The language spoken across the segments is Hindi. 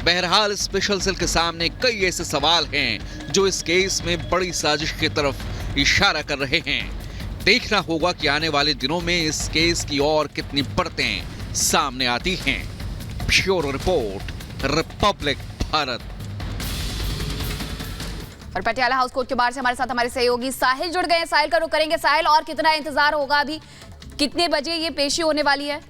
बहरहाल स्पेशल सेल के सामने कई ऐसे सवाल हैं जो इस केस में बड़ी साजिश की तरफ इशारा कर रहे हैं। देखना होगा कि आने वाले दिनों में इस केस की और कितनी परतें सामने आती हैं। Bureau report, Republic Bharat. और पटियाला हाउस कोर्ट के बाहर से हमारे साथ हमारे सहयोगी साहिल जुड़ गए हैं। साहिल का रुख करेंगे। साहिल, और कितना इंतजार होगा? अभी कितने बजे ये पेशी होने वाली है?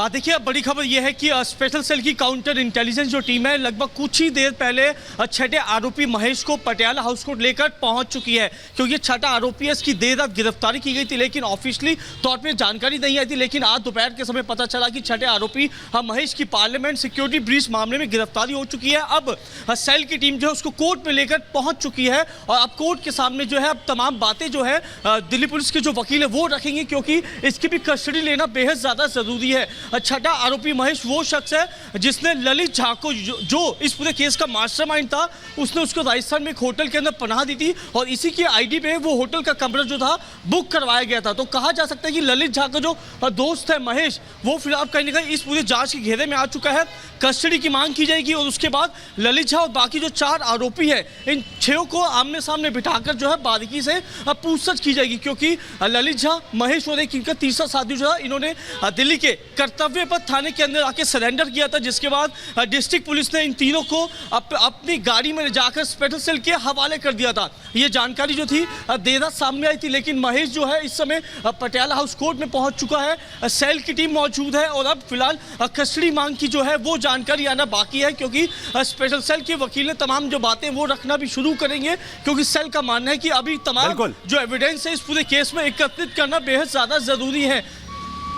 देखिए, बड़ी खबर यह है कि स्पेशल सेल की काउंटर इंटेलिजेंस जो टीम है लगभग कुछ ही देर पहले छठे आरोपी महेश को पटियाला हाउस कोर्ट लेकर पहुंच चुकी है, क्योंकि छठा आरोपी है। इसकी देर रात गिरफ्तारी की गई थी, लेकिन ऑफिशियली तौर पे जानकारी नहीं आई थी। लेकिन आज दोपहर के समय पता चला कि छठे आरोपी महेश की पार्लियामेंट सिक्योरिटी ब्रीच मामले में गिरफ्तारी हो चुकी है। अब सेल की टीम जो है उसको कोर्ट में लेकर पहुंच चुकी है और अब कोर्ट के सामने जो है अब तमाम बातें जो है दिल्ली पुलिस के जो वकील है वो रखेंगे, क्योंकि इसकी भी कस्टडी लेना बेहद ज्यादा जरूरी है। छठा आरोपी महेश वो शख्स है जिसने ललित झा को जो इस पूरे केस का मास्टरमाइंड था, उसने उसको राजस्थान में एक होटल के अंदर पनाह दी थी और इसी की आईडी पे वो होटल का कमरा जो था बुक करवाया गया था। तो कहा जा सकता है कि ललित झा का जो दोस्त है महेश, वो फिलहाल कहीं ना कहीं इस पूरे जांच के घेरे में आ चुका है। कस्टडी की मांग की जाएगी और उसके बाद ललित झा और बाकी जो 4 आरोपी है, इन 6 को आमने सामने बिठाकर जो है बारीकी से पूछताछ की जाएगी, क्योंकि ललित झा, महेश और एक इनका तीसरा साथी जो है, इन्होंने दिल्ली के कर्तव्य पथ थाने के अंदर आके सरेंडर किया था, जिसके बाद डिस्ट्रिक्ट पुलिस ने इन तीनों को अपनी गाड़ी में ले जाकर स्पेशल सेल के हवाले कर दिया था। ये जानकारी जो थी देर रात सामने आई थी, लेकिन महेश जो है इस समय पटियाला हाउस कोर्ट में पहुंच चुका है। सेल की टीम मौजूद है और अब फिलहाल कस्टडी मांग की जो है वो जानकारी आना बाकी है, क्योंकि स्पेशल सेल के वकील ने तमाम जो बातें वो रखना भी शुरू करेंगे, क्योंकि सेल का मानना है कि अभी तमाम जो एविडेंस है इस पूरे केस में एकत्रित करना बेहद ज्यादा जरूरी है।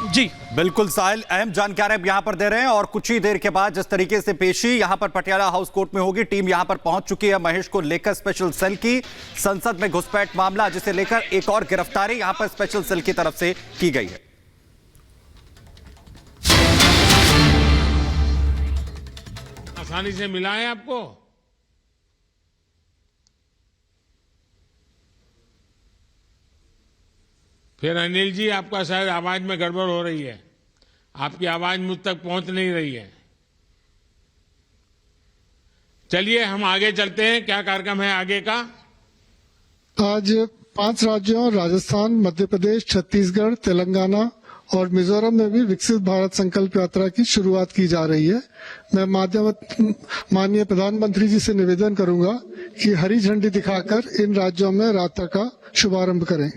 जी बिल्कुल साहिल, अहम जानकारी अब यहां पर दे रहे हैं और कुछ ही देर के बाद जिस तरीके से पेशी यहां पर पटियाला हाउस कोर्ट में होगी, टीम यहां पर पहुंच चुकी है महेश को लेकर। स्पेशल सेल की संसद में घुसपैठ मामला, जिसे लेकर एक और गिरफ्तारी यहां पर स्पेशल सेल की तरफ से की गई है। आसानी से मिला है आपको? फिर अनिल जी, आपका शायद आवाज में गड़बड़ हो रही है, आपकी आवाज मुझ तक पहुंच नहीं रही है। चलिए हम आगे चलते हैं। क्या कार्यक्रम है आगे का? आज 5 राज्यों राजस्थान, मध्य प्रदेश, छत्तीसगढ़, तेलंगाना और मिजोरम में भी विकसित भारत संकल्प यात्रा की शुरुआत की जा रही है। मैं माननीय प्रधानमंत्री जी से निवेदन करूंगा कि हरी झंडी दिखाकर इन राज्यों में यात्रा का शुभारंभ करें।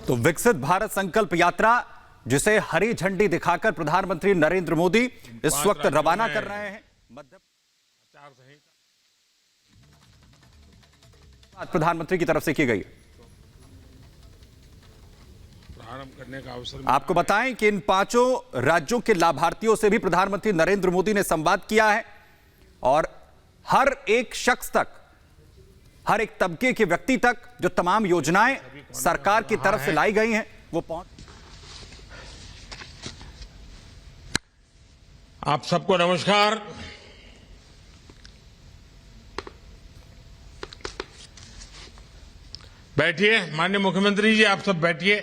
तो विकसित भारत संकल्प यात्रा, जिसे हरी झंडी दिखाकर प्रधानमंत्री नरेंद्र मोदी इस वक्त रवाना कर रहे हैं। प्रधानमंत्री की तरफ से की गई प्रारंभ करने का अवसर। आपको बताएं कि इन 5 राज्यों के लाभार्थियों से भी प्रधानमंत्री नरेंद्र मोदी ने संवाद किया है और हर एक शख्स तक, हर एक तबके के व्यक्ति तक जो तमाम योजनाएं सरकार की तरफ से लाई गई हैं वो पहुंच। आप सबको नमस्कार। बैठिए। माननीय मुख्यमंत्री जी, आप सब बैठिए।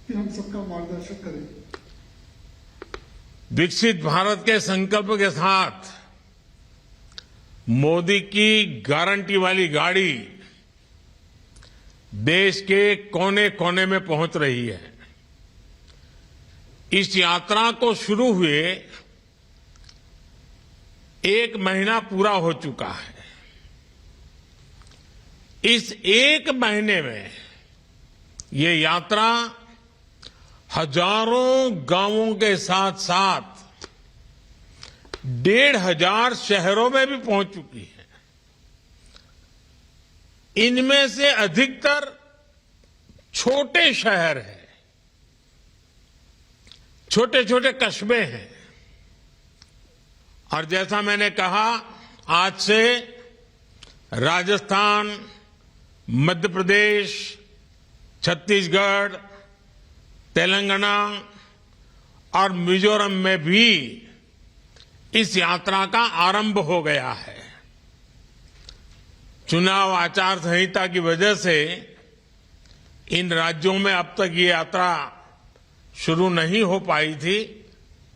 हम सबका मार्गदर्शन करें। विकसित भारत के संकल्प के साथ मोदी की गारंटी वाली गाड़ी देश के कोने कोने में पहुंच रही है। इस यात्रा को शुरू हुए 1 महीना पूरा हो चुका है। इस 1 महीने में ये यात्रा हजारों गांवों के साथ साथ 1,500 शहरों में भी पहुंच चुकी है। इनमें से अधिकतर छोटे शहर हैं, छोटे छोटे कस्बे हैं और जैसा मैंने कहा, आज से राजस्थान, मध्य प्रदेश, छत्तीसगढ़, तेलंगाना और मिजोरम में भी इस यात्रा का आरंभ हो गया है। चुनाव आचार संहिता की वजह से इन राज्यों में अब तक ये यात्रा शुरू नहीं हो पाई थी,